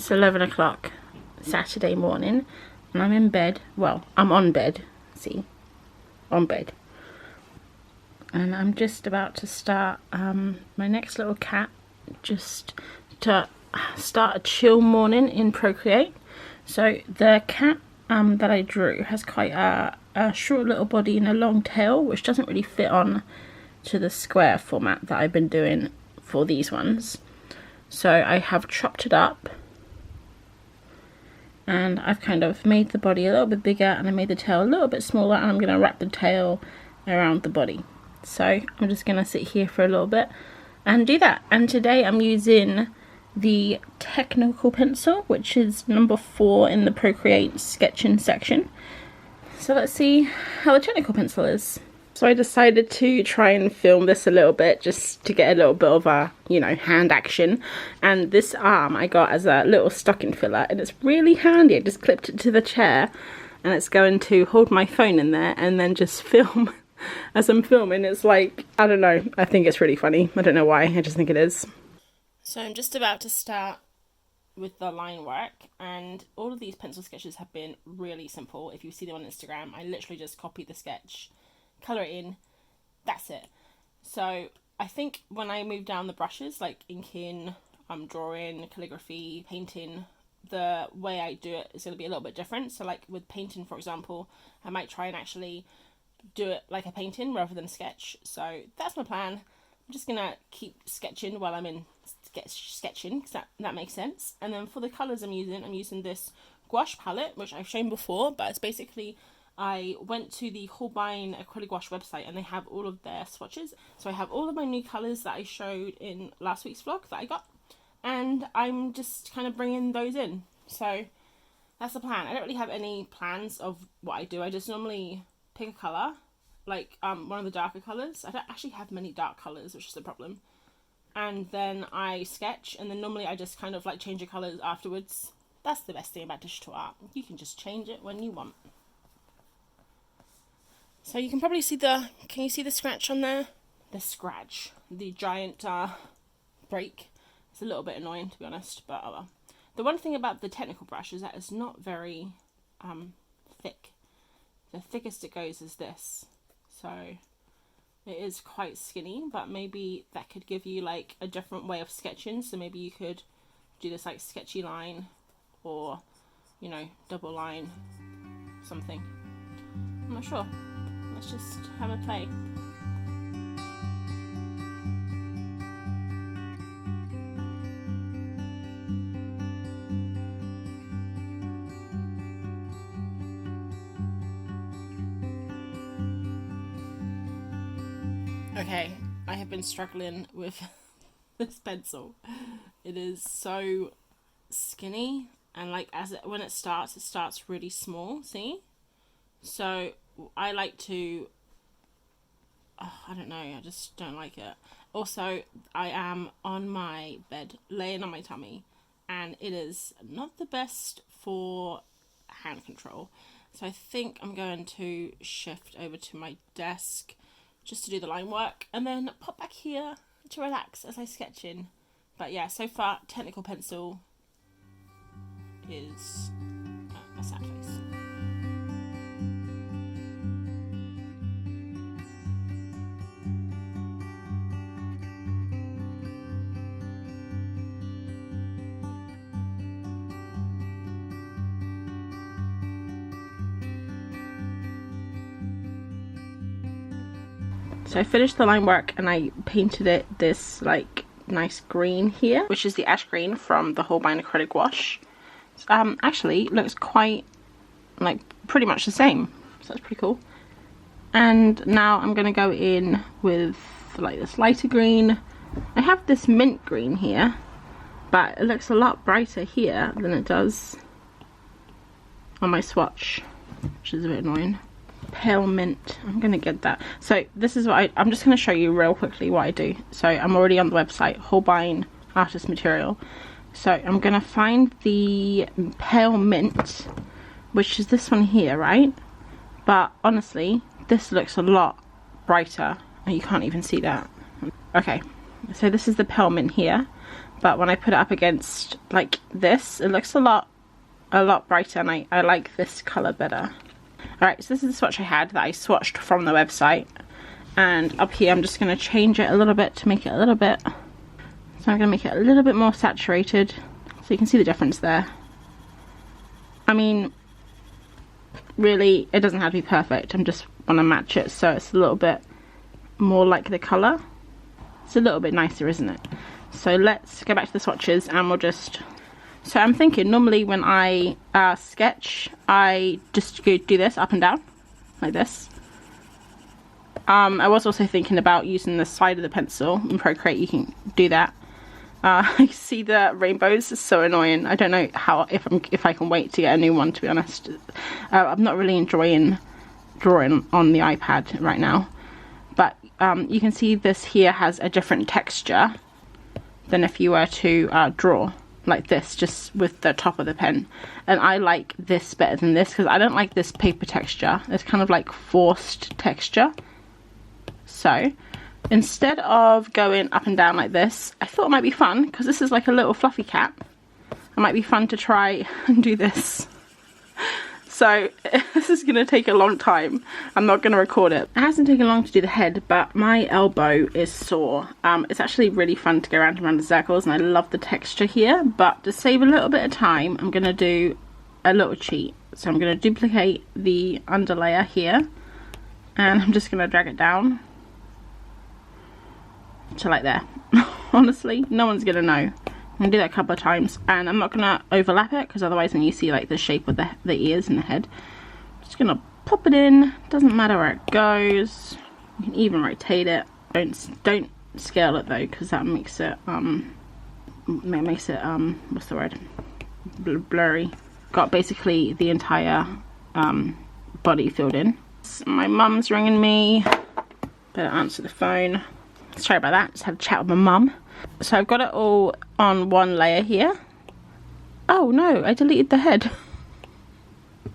It's 11 o'clock Saturday morning and I'm in bed. Well, I'm on bed. See? On bed. And I'm just about to start my next little cat, just to start a chill morning in Procreate. So the cat that I drew has quite a short little body and a long tail, which doesn't really fit on to the square format that I've been doing for these ones. So I have chopped it up and I've kind of made the body a little bit bigger and I made the tail a little bit smaller, and I'm going to wrap the tail around the body. So I'm just going to sit here for a little bit and do that. And today I'm using the technical pencil, which is number 4 in the Procreate sketching section. So let's see how the technical pencil is. So I decided to try and film this a little bit just to get a little bit of a, you know, hand action. And this arm I got as a little stocking filler, and it's really handy. I just clipped it to the chair and it's going to hold my phone in there and then just film as I'm filming. It's like, I don't know, I think it's really funny. I don't know why, I just think it is. So I'm just about to start with the line work, and all of these pencil sketches have been really simple. If you see them on Instagram, I literally just copied the sketch, colour it in, that's it. So I think when I move down the brushes, like inking, drawing, calligraphy, painting, the way I do it is going to be a little bit different. So like with painting, for example, I might try and actually do it like a painting rather than a sketch. So that's my plan. I'm just going to keep sketching while I'm in sketching, because that makes sense. And then for the colours I'm using this gouache palette, which I've shown before, but it's basically, I went to the Holbein acrylic gouache website and they have all of their swatches. So I have all of my new colours that I showed in last week's vlog that I got, and I'm just kind of bringing those in. So that's the plan. I don't really have any plans of what I do. I just normally pick a colour, like one of the darker colours. I don't actually have many dark colours, which is the problem. And then I sketch, and then normally I just kind of like change the colours afterwards. That's the best thing about digital art. You can just change it when you want. So you can probably see can you see the scratch on there? The scratch, the giant break. It's a little bit annoying, to be honest, but oh well. The one thing about the technical brush is that it's not very thick. The thickest it goes is this. So it is quite skinny, but maybe that could give you like a different way of sketching. So maybe you could do this like sketchy line, or, you know, double line, something. I'm not sure. Let's just have a play. Okay, I have been struggling with this pencil. It is so skinny, and like when it starts really small, see? So I like to, I don't know, I just don't like it. Also, I am on my bed, laying on my tummy, and it is not the best for hand control. So I think I'm going to shift over to my desk just to do the line work, and then pop back here to relax as I sketch in. But yeah, so far, technical pencil is a sad face. So I finished the line work and I painted it this like nice green here, which is the ash green from the Holbein acrylic gouache. Actually looks quite like pretty much the same, so that's pretty cool. And now I'm gonna go in with like this lighter green. I have this mint green here, but it looks a lot brighter here than it does on my swatch, which is a bit annoying. Pale mint, I'm gonna get that. So this is what I'm just gonna show you real quickly what I do. So I'm already on the website, Holbein Artist Material. So I'm gonna find the pale mint, which is this one here, right? But honestly, this looks a lot brighter. Oh, you can't even see that. Okay, so this is the pale mint here. but when I put it up against like this, it looks a lot brighter, and I like this colour better. Alright, so this is the swatch I had that I swatched from the website, and up here I'm just going to change it a little bit to make it a little bit, so I'm going to make it a little bit more saturated so you can see the difference there. I mean, really, it doesn't have to be perfect, I'm just want to match it so it's a little bit more like the colour. It's a little bit nicer, isn't it? So let's go back to the swatches and we'll just... So I'm thinking normally when I sketch, I just do this up and down, like this. I was also thinking about using the side of the pencil. In Procreate you can do that. I see the rainbows, it's so annoying. I don't know if I can wait to get a new one, to be honest. I'm not really enjoying drawing on the iPad right now. But you can see this here has a different texture than if you were to draw like this, just with the top of the pen. And I like this better than this because I don't like this paper texture. It's kind of like forced texture. So instead of going up and down like this, I thought it might be fun, because this is like a little fluffy cat. It might be fun to try and do this. So this is going to take a long time. I'm not going to record it. It hasn't taken long to do the head, but my elbow is sore. It's actually really fun to go around and around the circles, and I love the texture here. But to save a little bit of time, I'm going to do a little cheat. So I'm going to duplicate the underlayer here, and I'm just going to drag it down to like there. Honestly, no one's going to know. I'm going to do that a couple of times, and I'm not going to overlap it, because otherwise then you see like the shape of the ears and the head. I'm just going to pop it in. Doesn't matter where it goes. You can even rotate it. Don't scale it though, because that makes it what's the word, blurry. Got basically the entire body filled in. My mum's ringing me. Better answer the phone. Sorry about that, just had a chat with my mum. So I've got it all on one layer here. Oh no, I deleted the head.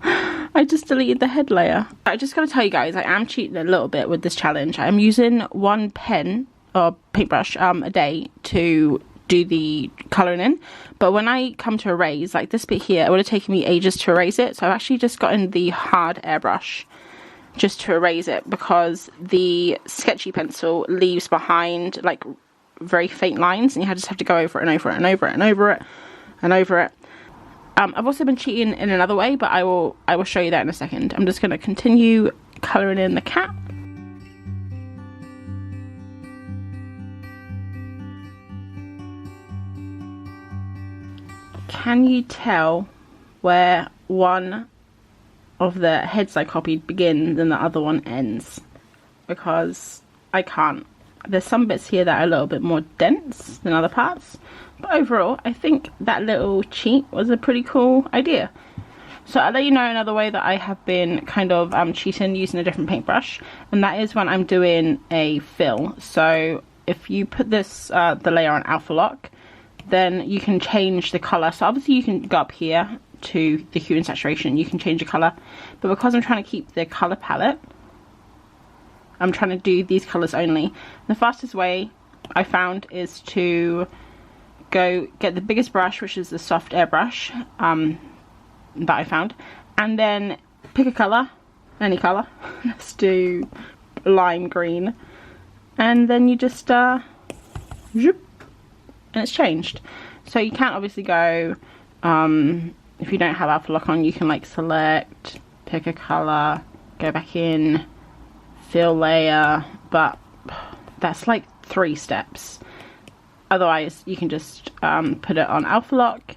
I just deleted the head layer. I just gotta tell you guys, I am cheating a little bit with this challenge. I'm using one pen or paintbrush a day to do the colouring in, but when I come to erase, like this bit here, it would have taken me ages to erase it. So I've actually just gotten the hard airbrush just to erase it, because the sketchy pencil leaves behind like very faint lines, and you just have to go over it and over it and over it and over it and over it. I've also been cheating in another way, but I will show you that in a second. I'm just going to continue colouring in the cat. Can you tell where one of the heads I copied begins and the other one ends? Because I can't. There's some bits here that are a little bit more dense than other parts, but overall I think that little cheat was a pretty cool idea. So I'll let you know another way that I have been kind of cheating using a different paintbrush, and that is when I'm doing a fill. So if you put this the layer on alpha lock, then you can change the colour. So obviously you can go up here to the hue and saturation, you can change the colour, but because I'm trying to keep the colour palette, I'm trying to do these colours only. The fastest way I found is to go get the biggest brush, which is the soft airbrush that I found, and then pick a colour, any colour. Let's do lime green, and then you just zoop, and it's changed. So you can't obviously go, if you don't have alpha lock on, you can like select, pick a colour, go back in, fill layer, but that's like 3 steps. Otherwise you can just put it on alpha lock,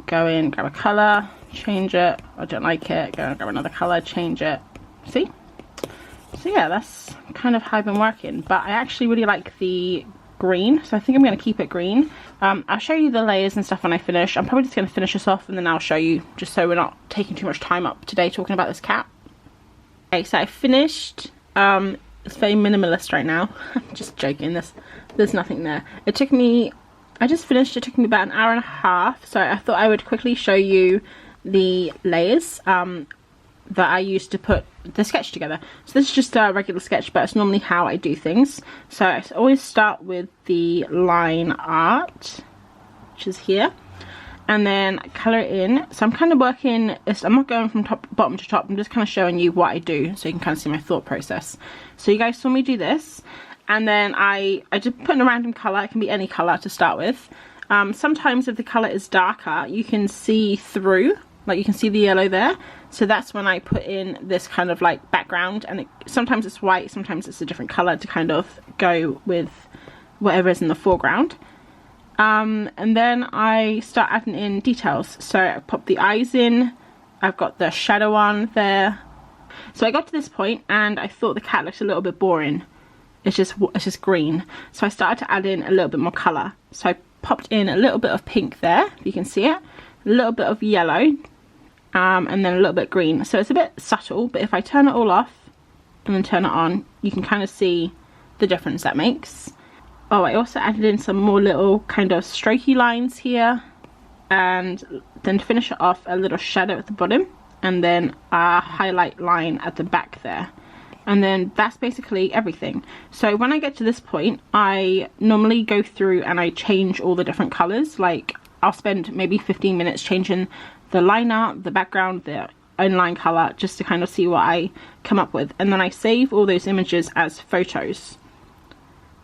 go in, grab a colour, change it. I don't like it, go and grab another colour, change it. See? So yeah, that's kind of how I've been working, but I actually really like the green, so I think I'm going to keep it green. I'll show you the layers and stuff when I finish. I'm probably just going to finish this off and then I'll show you, just so we're not taking too much time up today talking about this cat. Okay, so I finished. It's very minimalist right now. I'm just joking, there's nothing there. I just finished, it took me about an hour and a half, so I thought I would quickly show you the layers that I used to put the sketch together. So this is just a regular sketch, but it's normally how I do things. So I always start with the line art, which is here, and then colour it in. So I'm kind of working, I'm not going from bottom to top, I'm just kind of showing you what I do so you can kind of see my thought process. So you guys saw me do this, and then I just put in a random colour. It can be any colour to start with. Sometimes if the colour is darker, you can see through, like you can see the yellow there. So that's when I put in this kind of like background, and sometimes it's white, sometimes it's a different colour to kind of go with whatever is in the foreground. And then I start adding in details. So I pop the eyes in, I've got the shadow on there. So I got to this point and I thought the cat looked a little bit boring. It's just green. So I started to add in a little bit more colour. So I popped in a little bit of pink there, if you can see it, a little bit of yellow, and then a little bit green. So it's a bit subtle, but if I turn it all off and then turn it on, you can kind of see the difference that makes. Oh, I also added in some more little kind of strokey lines here, and then to finish it off, a little shadow at the bottom, and then a highlight line at the back there. And then that's basically everything. So when I get to this point, I normally go through and I change all the different colors. Like I'll spend maybe 15 minutes changing the line art, the background, the inline color, just to kind of see what I come up with. And then I save all those images as photos.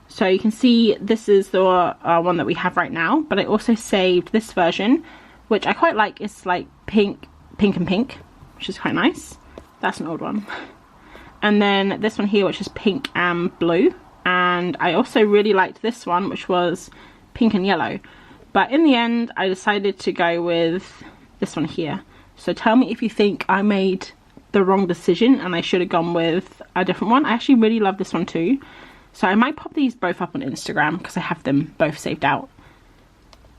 So you can see this is the one that we have right now, but I also saved this version, which I quite like. It's like pink and pink, which is quite nice. That's an old one. And then this one here, which is pink and blue. And I also really liked this one, which was pink and yellow. But in the end, I decided to go with this one here. So tell me if you think I made the wrong decision and I should have gone with a different one. I actually really love this one too. So I might pop these both up on Instagram because I have them both saved out.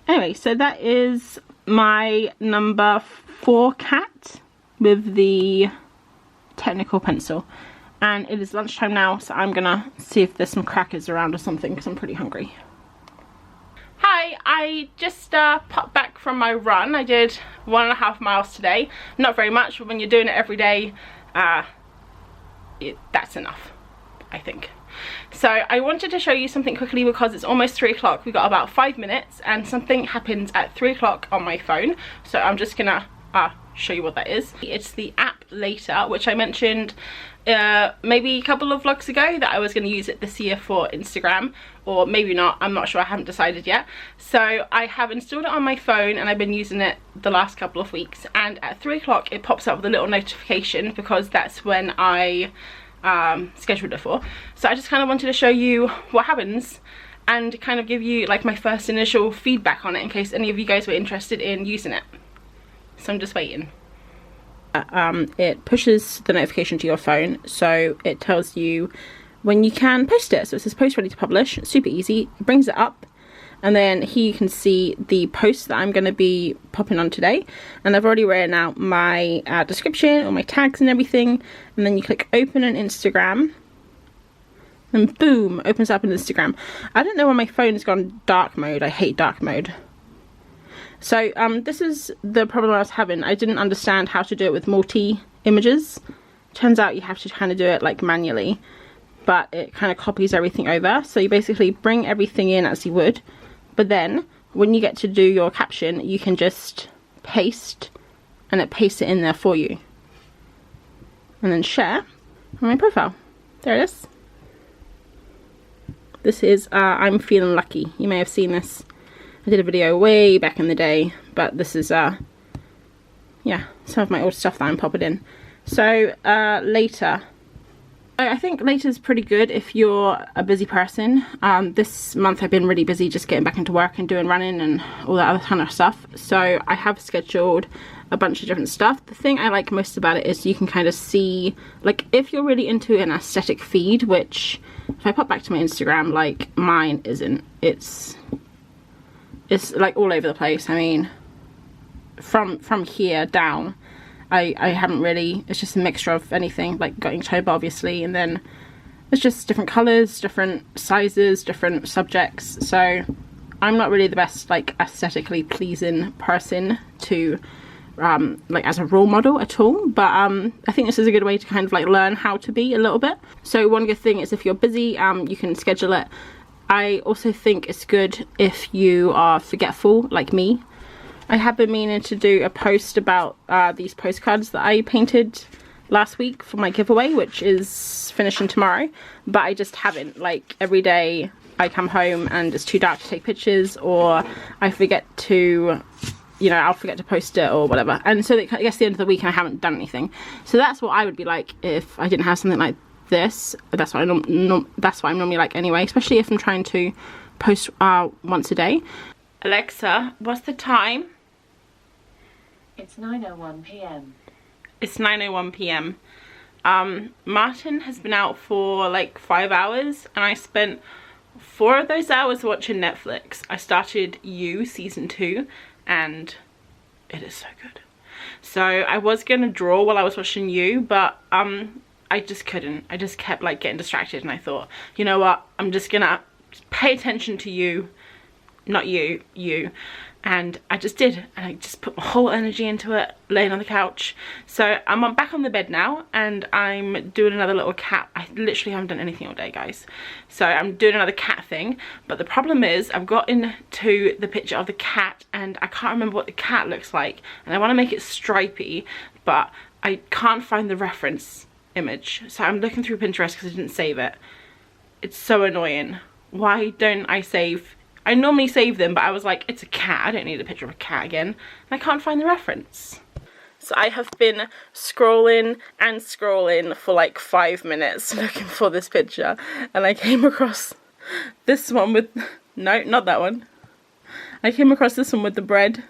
Anyway, so that is my number 4 cat with the technical pencil. And it is lunchtime now, so I'm gonna see if there's some crackers around or something because I'm pretty hungry. Hi, I just popped back from my run. I did 1.5 miles today. Not very much, but when you're doing it every day, that's enough, I think. So I wanted to show you something quickly because it's almost 3 o'clock. We've got about 5 minutes and something happens at 3 o'clock on my phone. So I'm just gonna show you what that is. It's the app Later, which I mentioned maybe a couple of vlogs ago that I was going to use it this year for Instagram, or maybe not, I'm not sure, I haven't decided yet. So I have installed it on my phone and I've been using it the last couple of weeks, and at 3 o'clock it pops up with a little notification because that's when I scheduled it for. So I just kind of wanted to show you what happens and kind of give you like my first initial feedback on it in case any of you guys were interested in using it. So I'm just waiting. It pushes the notification to your phone, so it tells you when you can post it. So it says post ready to publish. It's super easy. It brings it up, and then here you can see the post that I'm going to be popping on today, and I've already written out my description, all my tags and everything, and then you click open on Instagram and boom, opens up in Instagram. I don't know why my phone has gone dark mode. I hate dark mode. So this is the problem I was having. I didn't understand how to do it with multi-images. Turns out you have to kind of do it like manually, but it kind of copies everything over. So you basically bring everything in as you would, but then when you get to do your caption, you can just paste, and it pastes it in there for you. And then share on my profile. There it is. This is I'm Feeling Lucky. You may have seen this. I did a video way back in the day, but this is yeah, some of my old stuff that I'm popping in. So Later, I think Later is pretty good if you're a busy person. This month I've been really busy just getting back into work and doing running and all that other kind of stuff, so I have scheduled a bunch of different stuff. The thing I like most about it is you can kind of see, like, if you're really into an aesthetic feed, which if I pop back to my Instagram, like mine isn't, it's like all over the place. I mean, from here down, I haven't really, it's just a mixture of anything, like got Inktober obviously, and then it's just different colours, different sizes, different subjects. So I'm not really the best like aesthetically pleasing person to like as a role model at all, but I think this is a good way to kind of like learn how to be a little bit. So one good thing is if you're busy, you can schedule it. I also think it's good if you are forgetful like me. I have been meaning to do a post about these postcards that I painted last week for my giveaway, which is finishing tomorrow, but I just haven't. Like every day I come home and it's too dark to take pictures, or I forget to, you know, I'll forget to post it or whatever, and so I guess the end of the week and I haven't done anything. So that's what I would be like if I didn't have something like this. That's what that's what I'm normally like anyway, especially if I'm trying to post once a day. Alexa, what's the time? It's 9:01 p.m. It's 9:01 p.m. Martin has been out for like 5 hours, and I spent 4 of those hours watching Netflix. I started You season 2, and it is so good. So I was gonna draw while I was watching You, but I just couldn't. I just kept like getting distracted, and I thought, you know what, I'm just gonna pay attention to You, not you, You. And I just did, and I just put my whole energy into it, laying on the couch. So I'm back on the bed now, and I'm doing another little cat. I literally haven't done anything all day, guys. So I'm doing another cat thing, but the problem is I've got into the picture of the cat, and I can't remember what the cat looks like, and I want to make it stripy, but I can't find the reference image. So I'm looking through Pinterest because I didn't save it. It's so annoying. Why don't I save? I normally save them, but I was like, it's a cat, I don't need a picture of a cat again, and I can't find the reference. So I have been scrolling and scrolling for like 5 minutes looking for this picture, and I came across this one with, no, not that one. I came across this one with the bread,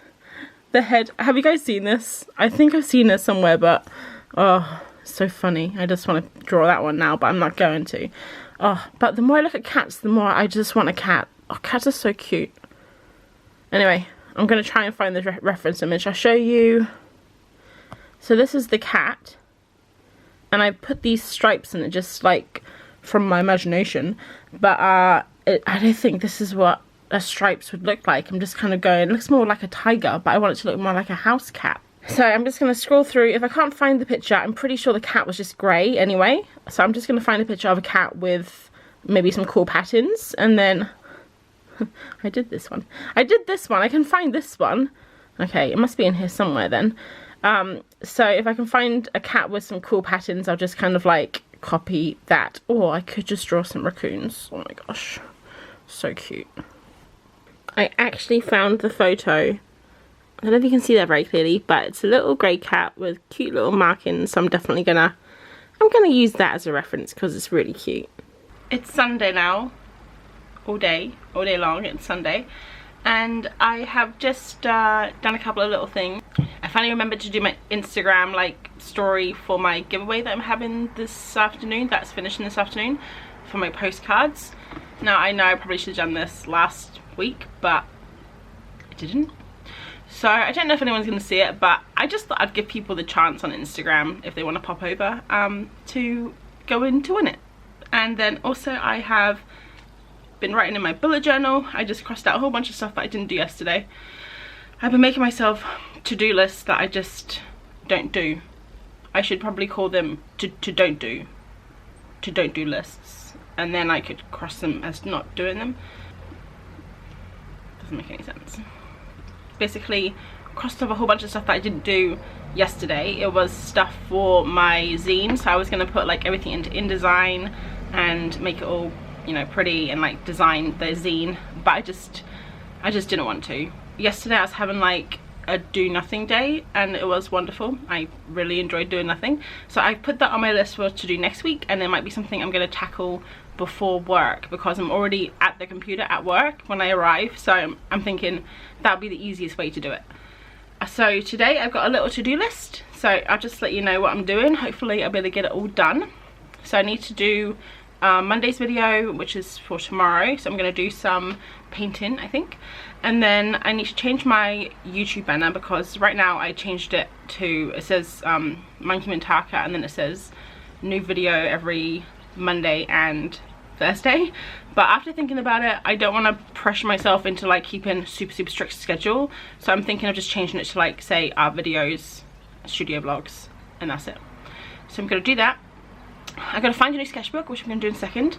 the head. Have you guys seen this? I think I've seen it somewhere, but oh, so funny. I just want to draw that one now, but I'm not going to. Oh, but the more I look at cats, the more I just want a cat. Oh, cats are so cute. Anyway, I'm going to try and find the reference image. I'll show you. So this is the cat. And I put these stripes in it just like from my imagination. But I don't think this is what a stripes would look like. I'm just kind of going, it looks more like a tiger, but I want it to look more like a house cat. So I'm just going to scroll through. If I can't find the picture, I'm pretty sure the cat was just grey anyway. So I'm just going to find a picture of a cat with maybe some cool patterns. And then I did this one. I did this one. I can find this one. Okay, it must be in here somewhere then. So if I can find a cat with some cool patterns, I'll just kind of like copy that. Or I could just draw some raccoons. Oh my gosh. So cute. I actually found the photo. I don't know if you can see that very clearly, but it's a little grey cat with cute little markings. So I'm definitely gonna use that as a reference because it's really cute. It's Sunday now. All day long, it's Sunday, and I have just done a couple of little things. I finally remembered to do my Instagram like story for my giveaway that I'm having this afternoon, that's finishing this afternoon, for my postcards. Now I know I probably should have done this last week, but I didn't. So I don't know if anyone's going to see it, but I just thought I'd give people the chance on Instagram, if they want to pop over, to go in to win it. And then also I have been writing in my bullet journal. I just crossed out a whole bunch of stuff that I didn't do yesterday. I've been making myself to-do lists that I just don't do. I should probably call them to don't do lists, and then I could cross them as not doing them. Doesn't make any sense. Basically crossed off a whole bunch of stuff that I didn't do yesterday. It was stuff for my zine, so I was going to put like everything into InDesign and make it all, you know, pretty and like design the zine, but I just didn't want to. Yesterday I was having like a do nothing day, and it was wonderful. I really enjoyed doing nothing, so I put that on my list for to do next week, and it might be something I'm going to tackle before work because I'm already at the computer at work when I arrive, so I'm thinking that'll be the easiest way to do it. So today I've got a little to-do list, so I'll just let you know what I'm doing. Hopefully I'll be able to get it all done. So I need to do Monday's video, which is for tomorrow, so I'm going to do some painting, I think, and then I need to change my YouTube banner because right now I changed it to, it says monkeymintaka, and then it says new video every Monday and Thursday. But after thinking about it, I don't want to pressure myself into like keeping super strict schedule. So I'm thinking of just changing it to like, say, our videos, studio vlogs, and that's it. So I'm going to do that. I'm going to find a new sketchbook, which I'm going to do in a second.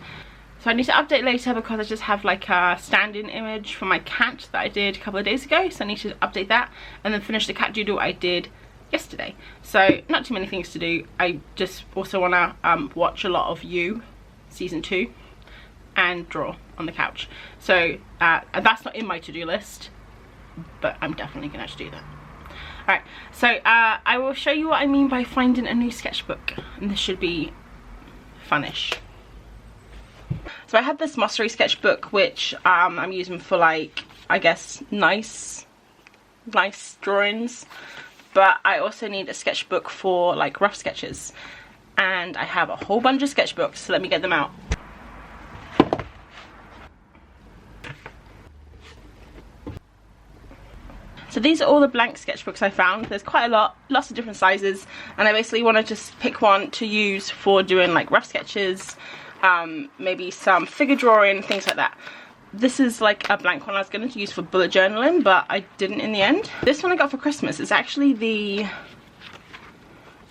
So I need to update later because I just have like a stand-in image for my cat that I did a couple of days ago. So I need to update that and then finish the cat doodle I did yesterday. So not too many things to do. I just also want to watch a lot of You season 2 and draw on the couch. So that's not in my to-do list, but I'm definitely going to have to do that. Alright, so I will show you what I mean by finding a new sketchbook, and this should be funnish. So I had this Mossery sketchbook, which I'm using for like, I guess, nice drawings, but I also need a sketchbook for like rough sketches, and I have a whole bunch of sketchbooks, so let me get them out. So these are all the blank sketchbooks I found. There's quite a lot, lots of different sizes, and I basically want to just pick one to use for doing like rough sketches, maybe some figure drawing, things like that. This is like a blank one I was going to use for bullet journaling, but I didn't in the end. This one I got for Christmas. It's actually the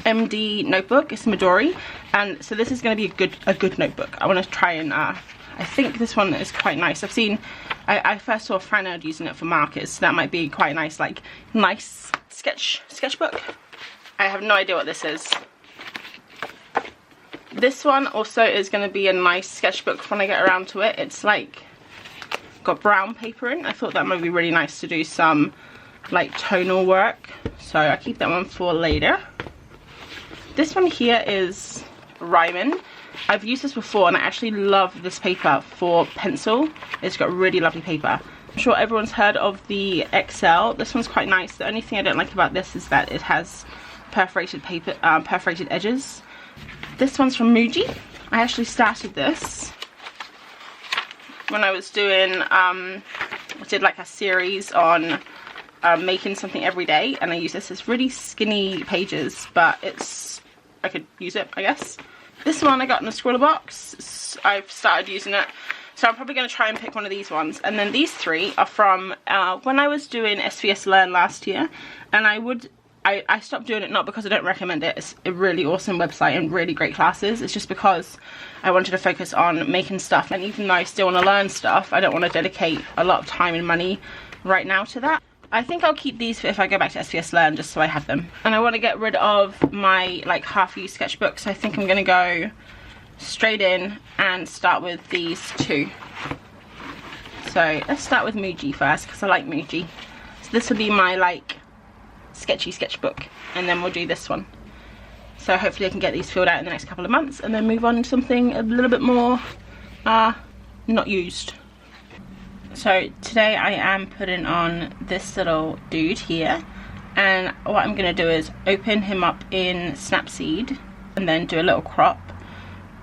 MD notebook. It's Midori, and so this is going to be a good notebook. I want to try and I think this one is quite nice. I've seen, I first saw Franad using it for markers, so that might be quite nice, like nice sketchbook. I have no idea what this is. This one also is going to be a nice sketchbook when I get around to it. It's like got brown paper in. I thought that might be really nice to do some like tonal work, so I'll keep that one for later. This one here is Ryman. I've used this before and I actually love this paper for pencil. It's got really lovely paper. I'm sure everyone's heard of the XL. This one's quite nice. The only thing I don't like about this is that it has perforated paper, perforated edges. This one's from Muji. I actually started this when I was doing, I did like a series on making something every day, and I use this. It's really skinny pages, but I could use it, I guess. This one I got in a Squirrel box. I've started using it, so I'm probably going to try and pick one of these ones. And then these three are from when I was doing SVS Learn last year, and I stopped doing it not because I don't recommend it. It's a really awesome website and really great classes. It's just because I wanted to focus on making stuff, and even though I still want to learn stuff, I don't want to dedicate a lot of time and money right now to that. I think I'll keep these for if I go back to SVS Learn, just so I have them. And I want to get rid of my like half-used sketchbooks. I think I'm going to go straight in and start with these two. So let's start with Muji first, because I like Muji. So this will be my like sketchy sketchbook, and then we'll do this one. So hopefully I can get these filled out in the next couple of months and then move on to something a little bit more not used. So today I am putting on this little dude here, and what I'm going to do is open him up in Snapseed and then do a little crop,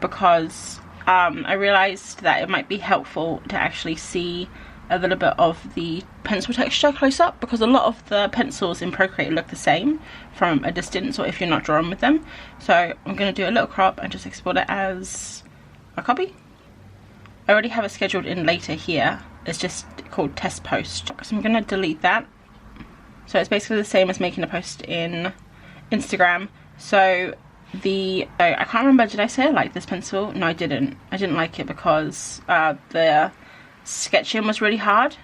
because I realized that it might be helpful to actually see a little bit of the pencil texture close up, because a lot of the pencils in Procreate look the same from a distance, or if you're not drawing with them. So I'm going to do a little crop and just export it as a copy. I already have it scheduled in later here. It's just called test post, so I'm going to delete that. So it's basically the same as making a post in Instagram. So I can't remember, did I say I liked this pencil? No, I didn't. I didn't like it because the sketching was really hard.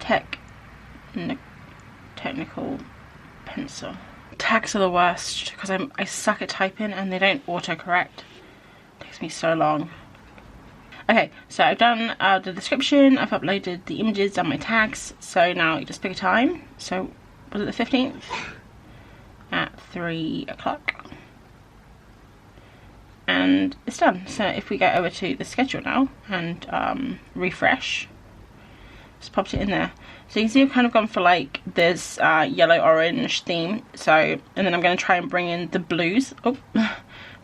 Technical pencil. Tags are the worst because I suck at typing and they don't autocorrect. It takes me so long. Okay, so I've done the description, I've uploaded the images, done my tags, so now you just pick a time. So was it the 15th? At 3 o'clock. And it's done. So if we go over to the schedule now and refresh, just popped it in there. So you can see I've kind of gone for like this yellow orange theme. So, and then I'm going to try and bring in the blues.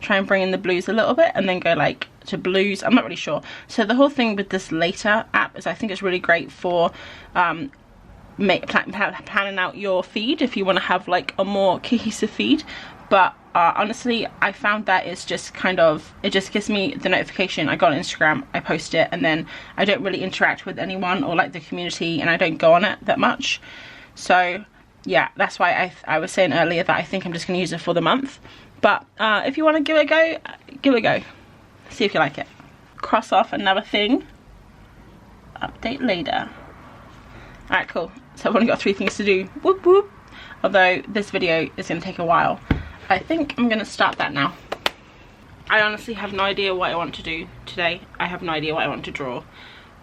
Try and bring in the blues a little bit, and then go like to blues. I'm not really sure. So the whole thing with this later app is I think it's really great for planning out your feed if you want to have like a more cohesive feed. But honestly, I found that it's just kind of, it just gives me the notification. I go on Instagram, I post it, and then I don't really interact with anyone or like the community, and I don't go on it that much. So yeah, that's why I was saying earlier that I think I'm just going to use it for the month. But if you want to give it a go, give it a go. See if you like it. Cross off another thing. Update later. Alright, cool. So I've only got 3 things to do. Whoop whoop. Although this video is going to take a while. I think I'm going to start that now. I honestly have no idea what I want to do today. I have no idea what I want to draw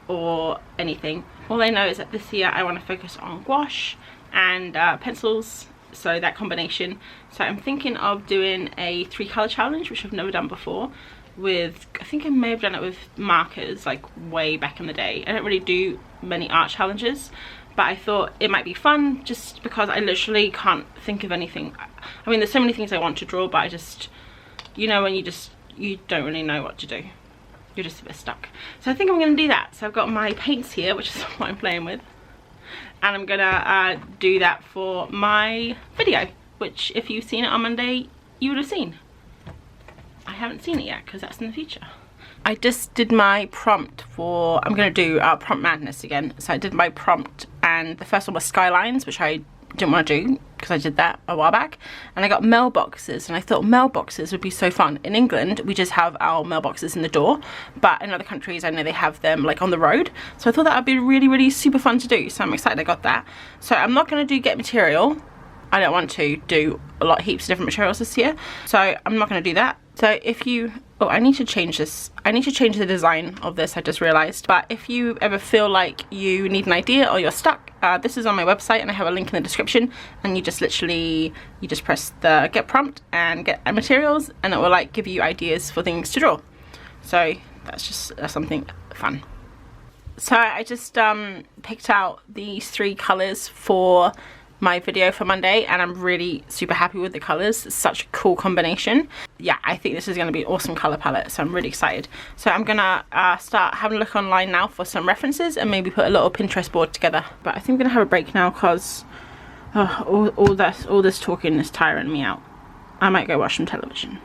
or anything. All I know is that this year I want to focus on gouache and pencils, so that combination. So I'm thinking of doing a 3-color challenge, which I've never done before, with, I think I may have done it with markers like way back in the day. I don't really do many art challenges, but I thought it might be fun just because I literally can't think of anything. I mean, there's so many things I want to draw, but I just, you know, when you don't really know what to do. You're just a bit stuck. So I think I'm going to do that. So I've got my paints here, which is what I'm playing with. And I'm going to do that for my video, which if you've seen it on Monday, you would have seen. I haven't seen it yet because that's in the future. I just did my prompt for, I'm going to do prompt madness again. So I did my prompt, and the first one was skylines, which I didn't want to do because I did that a while back. And I got mailboxes, and I thought mailboxes would be so fun. In England, we just have our mailboxes in the door, but in other countries I know they have them like on the road. So I thought that would be really, really super fun to do. So I'm excited I got that. So I'm not going to do get material. I don't want to do heaps of different materials this year, so I'm not going to do that. So if you, oh, I need to change this. I need to change the design of this, I just realized. But if you ever feel like you need an idea or you're stuck, this is on my website, and I have a link in the description, and you just literally, you just press the get prompt and get materials, and it will like give you ideas for things to draw. So that's something fun. So I just picked out these 3 colors for my video for Monday, and I'm really super happy with the colors. It's such a cool combination. Yeah, I think this is going to be an awesome color palette, so I'm really excited. So I'm gonna start having a look online now for some references and maybe put a little Pinterest board together. But I think I'm gonna have a break now because all this talking is tiring me out. I might go watch some television.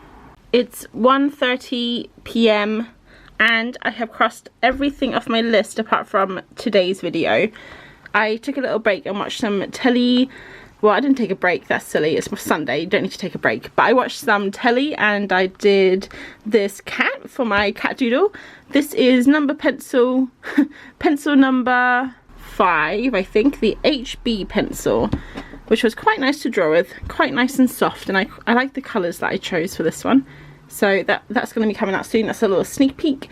It's 1:30 p.m. and I have crossed everything off my list apart from today's video. I took a little break and watched some telly. Well, I didn't take a break, that's silly, it's Sunday, you don't need to take a break. But I watched some telly, and I did this cat for my cat doodle. This is pencil number 5, I think, the HB pencil, which was quite nice to draw with, quite nice and soft, and I like the colours that I chose for this one. So that's going to be coming out soon. That's a little sneak peek.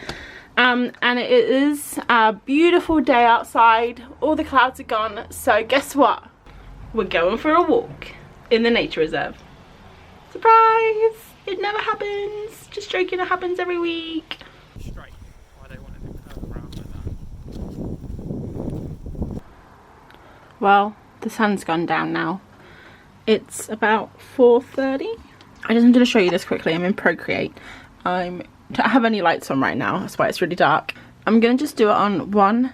And it is a beautiful day outside. All the clouds are gone. So guess what? We're going for a walk in the nature reserve. Surprise! It never happens. Just joking, it happens every week. Straight. Why they wanted to curve around like that. Well, the sun's gone down now. It's about 4:30. I just wanted to show you this quickly. I'm in Procreate. I don't have any lights on right now, that's why it's really dark. I'm gonna just do it on one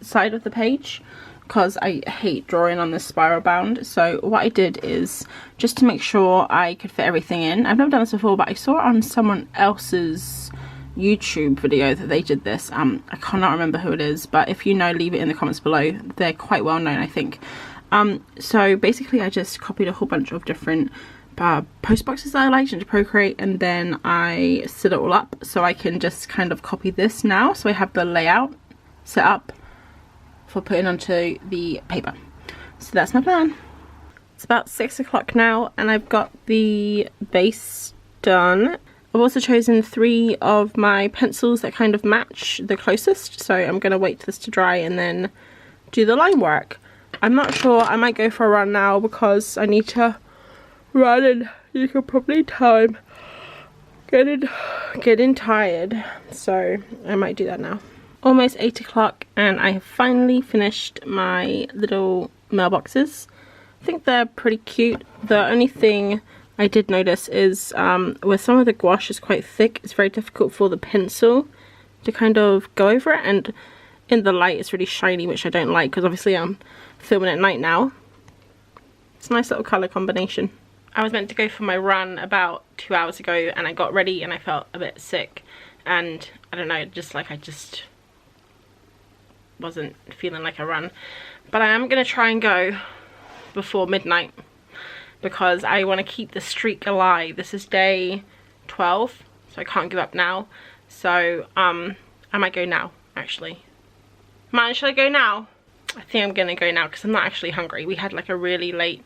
side of the page because I hate drawing on this spiral bound. So what I did is, just to make sure I could fit everything in, I've never done this before, but I saw it on someone else's YouTube video that they did this. I cannot remember who it is, but if you know, leave it in the comments below. They're quite well known, I think. So basically I just copied a whole bunch of different post boxes that I liked into Procreate, and then I set it all up so I can just kind of copy this now. So I have the layout set up for putting onto the paper. So that's my plan. It's about 6 o'clock now, and I've got the base done. I've also chosen 3 of my pencils that kind of match the closest, so I'm going to wait for this to dry and then do the line work. I'm not sure, I might go for a run now because I need to run, and you can probably tell I'm getting tired, so I might do that now. Almost 8 o'clock, and I have finally finished my little mailboxes. I think they're pretty cute. The only thing I did notice is where some of the gouache is quite thick, it's very difficult for the pencil to kind of go over it, and in the light it's really shiny, which I don't like because obviously I'm filming at night now. It's a nice little colour combination. I was meant to go for my run about 2 hours ago and I got ready and I felt a bit sick, and I don't know, just like I just wasn't feeling like a run. But I am going to try and go before midnight because I want to keep the streak alive. This is day 12, so I can't give up now. So I might go now, actually. Man, should I go now? I think I'm gonna go now because I'm not actually hungry. We had like a really late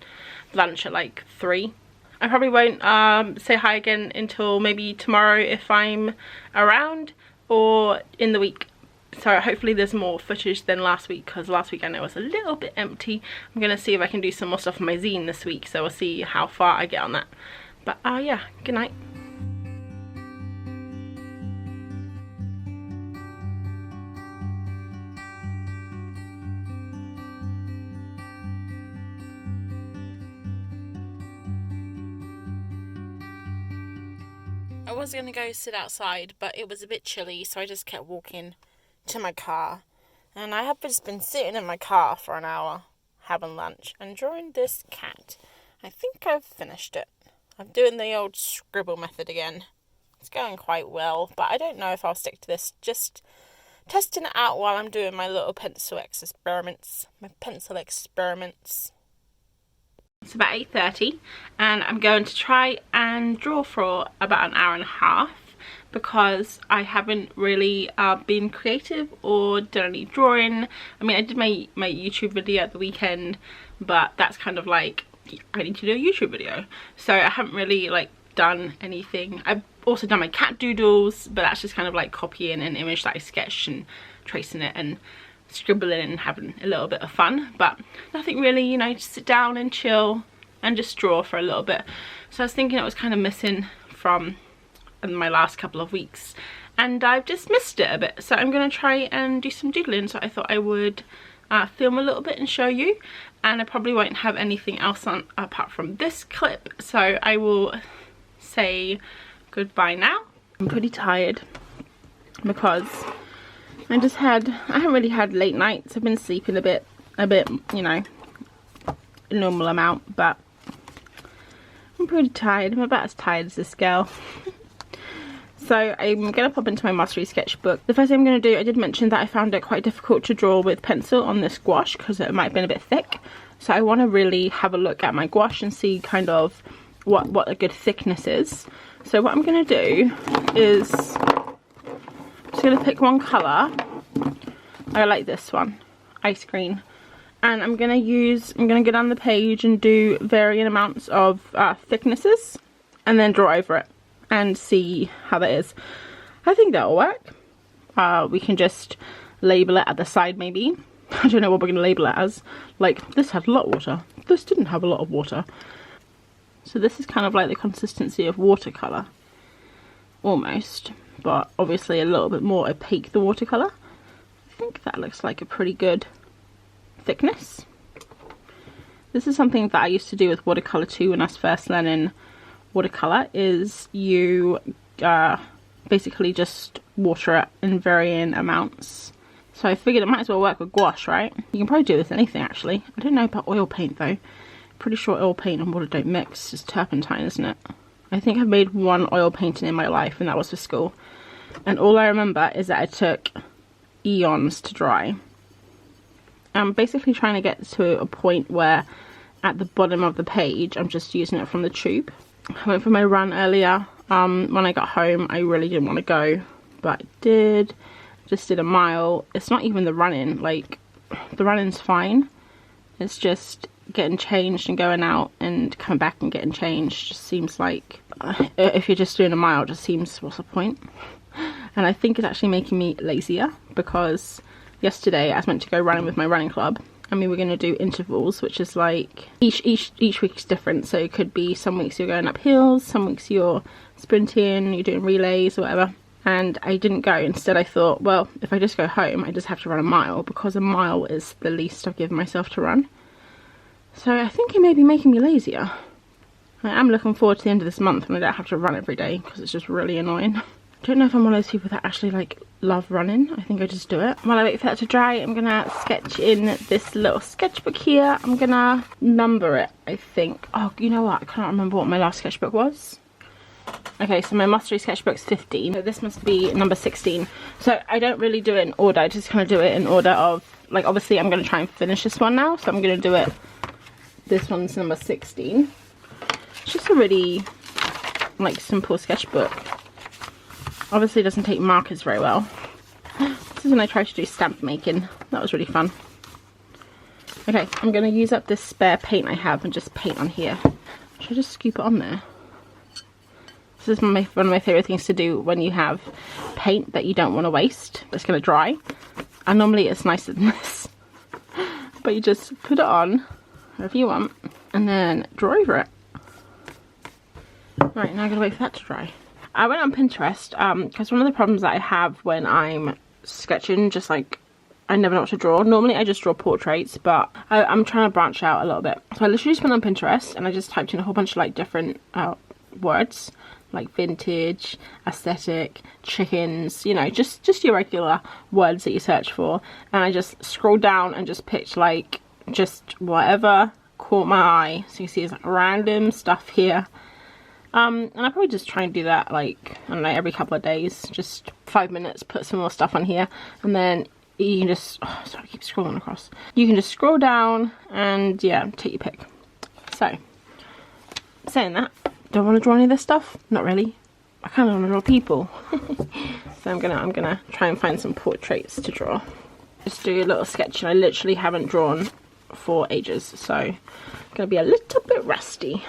lunch at like 3. I probably won't say hi again until maybe tomorrow if I'm around, or in the week. So hopefully there's more footage than last week, because last week I know it was a little bit empty. I'm gonna see if I can do some more stuff on my zine this week, so we'll see how far I get on that. But yeah, good night. I was gonna go sit outside, but it was a bit chilly, so I just kept walking to my car. And I have just been sitting in my car for an hour, having lunch, and drawing this cat. I think I've finished it. I'm doing the old scribble method again. It's going quite well, but I don't know if I'll stick to this. Just testing it out while I'm doing my little pencil experiments. It's about 8:30 and I'm going to try and draw for about an hour and a half because I haven't really been creative or done any drawing. I mean, I did my YouTube video at the weekend, but that's kind of like, I need to do a YouTube video. So I haven't really like done anything. I've also done my cat doodles, but that's just kind of like copying an image that I sketched and tracing it and scribbling and having a little bit of fun, but nothing really, you know, just sit down and chill and just draw for a little bit. So I was thinking it was kind of missing from my last couple of weeks, and I've just missed it a bit. So I'm going to try and do some doodling. So I thought I would film a little bit and show you, and I probably won't have anything else on apart from this clip. So I will say goodbye now. I'm pretty tired because I haven't really had late nights. I've been sleeping a bit, you know, a normal amount, but I'm pretty tired. I'm about as tired as this girl. So I'm gonna pop into my mastery sketchbook. The first thing I'm gonna do, I did mention that I found it quite difficult to draw with pencil on this gouache because it might have been a bit thick. So I want to really have a look at my gouache and see kind of what a good thickness is. So what I'm gonna do is just gonna pick one colour. I like this one, ice green, and I'm gonna go down the page and do varying amounts of thicknesses and then draw over it and see how that is. I think that'll work. We can just label it at the side maybe. I don't know what we're gonna label it as. Like, this had a lot of water, this didn't have a lot of water. So this is kind of like the consistency of watercolour almost, but obviously a little bit more opaque the watercolour. I think that looks like a pretty good thickness. This is something that I used to do with watercolour too when I was first learning watercolour, is you basically just water it in varying amounts. So I figured it might as well work with gouache, right? You can probably do this with anything actually. I don't know about oil paint though. Pretty sure oil paint and water don't mix. It's turpentine, isn't it? I think I've made one oil painting in my life, and that was for school. And all I remember is that it took eons to dry. I'm basically trying to get to a point where at the bottom of the page I'm just using it from the tube. I went for my run earlier. When I got home I really didn't want to go, but I did. Just did a mile. It's not even the running, like the running's fine. It's just getting changed and going out and coming back and getting changed. Just seems like if you're just doing a mile, it just seems, what's the point? And I think it's actually making me lazier, because yesterday I was meant to go running with my running club, and we were going to do intervals, which is like each week's different. So it could be some weeks you're going up hills, some weeks you're sprinting, you're doing relays or whatever. And I didn't go. Instead I thought, well, if I just go home I just have to run a mile, because a mile is the least I've given myself to run. So I think it may be making me lazier. I am looking forward to the end of this month when I don't have to run every day, because it's just really annoying. I don't know if I'm one of those people that actually like love running. I think I just do it. While I wait for that to dry, I'm gonna sketch in this little sketchbook here. I'm gonna number it, I think. Oh, you know what? I can't remember what my last sketchbook was. Okay, so my mastery sketchbook's 15. So this must be number 16. So I don't really do it in order. I just kind of do it in order of, like, obviously I'm gonna try and finish this one now. So I'm gonna do it. This one's number 16. It's just a really, like, simple sketchbook. Obviously it doesn't take markers very well. This is when I tried to do stamp making. That was really fun. Okay, I'm going to use up this spare paint I have and just paint on here. Should I just scoop it on there? This is one of my favourite things to do when you have paint that you don't want to waste, that's going to dry. And normally it's nicer than this. But you just put it on, wherever you want, and then draw over it. Right, now I'm going to wait for that to dry. I went on Pinterest because one of the problems that I have when I'm sketching, just like, I never know what to draw. Normally I just draw portraits, but I'm trying to branch out a little bit. So I literally just went on Pinterest and I just typed in a whole bunch of like different words, like vintage, aesthetic, chickens, you know, just your regular words that you search for. And I just scrolled down and just picked like just whatever caught my eye. So you see there's like random stuff here. And I'll probably just try and do that, like, I don't know, every couple of days. Just 5 minutes, put some more stuff on here. And then you can just, oh, sorry, I keep scrolling across. You can just scroll down and, yeah, take your pick. So, saying that, do I want to draw any of this stuff? Not really. I kind of want to draw people. So I'm gonna try and find some portraits to draw. Just do a little sketch. I literally haven't drawn for ages, so I'm gonna be a little bit rusty.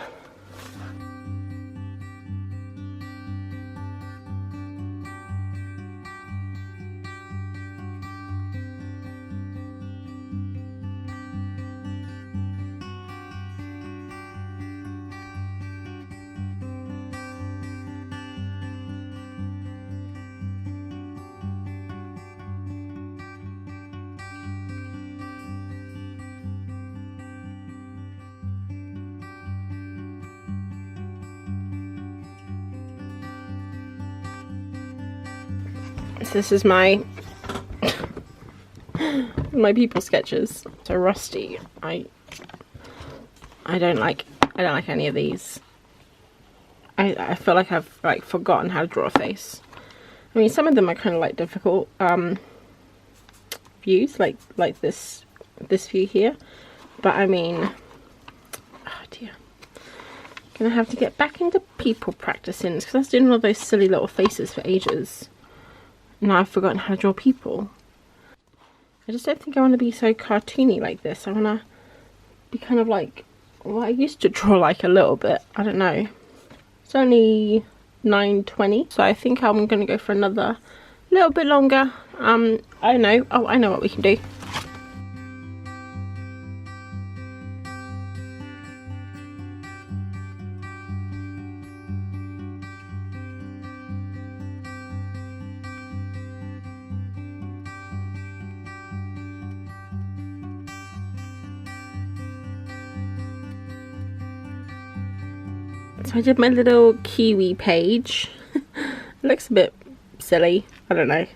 So this is my people sketches. So rusty. I don't like any of these. I feel like I've like forgotten how to draw a face. I mean, some of them are kind of like difficult views, like this view here. But I mean, oh dear, gonna have to get back into people practicing because I was doing all those silly little faces for ages. Now I've forgotten how to draw people. I just don't think I want to be so cartoony like this. I want to be kind of like what I used to draw like a little bit. I don't know. It's only 9:20, so I think I'm going to go for another little bit longer. I know. Oh, I know what we can do. So I did my little kiwi page. It looks a bit silly, I don't know.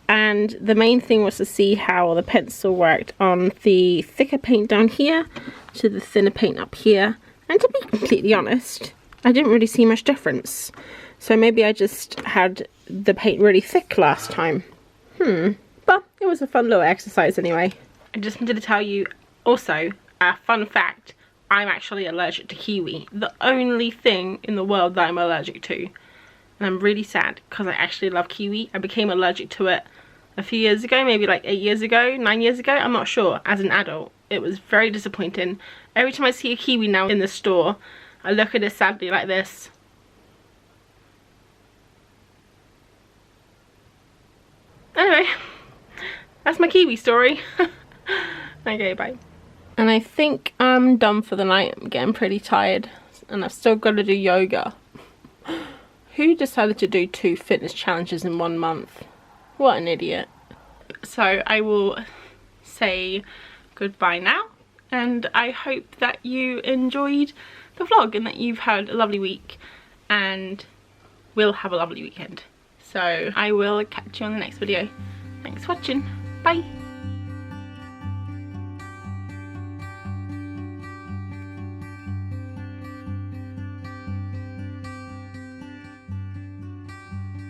And the main thing was to see how the pencil worked on the thicker paint down here to the thinner paint up here. And to be completely honest, I didn't really see much difference. So maybe I just had the paint really thick last time. But it was a fun little exercise anyway. I just wanted to tell you also a fun fact. I'm actually allergic to kiwi. The only thing in the world that I'm allergic to. And I'm really sad because I actually love kiwi. I became allergic to it a few years ago, maybe like 8 years ago, 9 years ago, I'm not sure, as an adult. It was very disappointing. Every time I see a kiwi now in the store, I look at it sadly like this. Anyway, that's my kiwi story. Okay, bye. And I think I'm done for the night. I'm getting pretty tired and I've still got to do yoga. Who decided to do 2 fitness challenges in 1 month? What an idiot. So I will say goodbye now, and I hope that you enjoyed the vlog and that you've had a lovely week, and will have a lovely weekend. So I will catch you on the next video. Thanks for watching. Bye.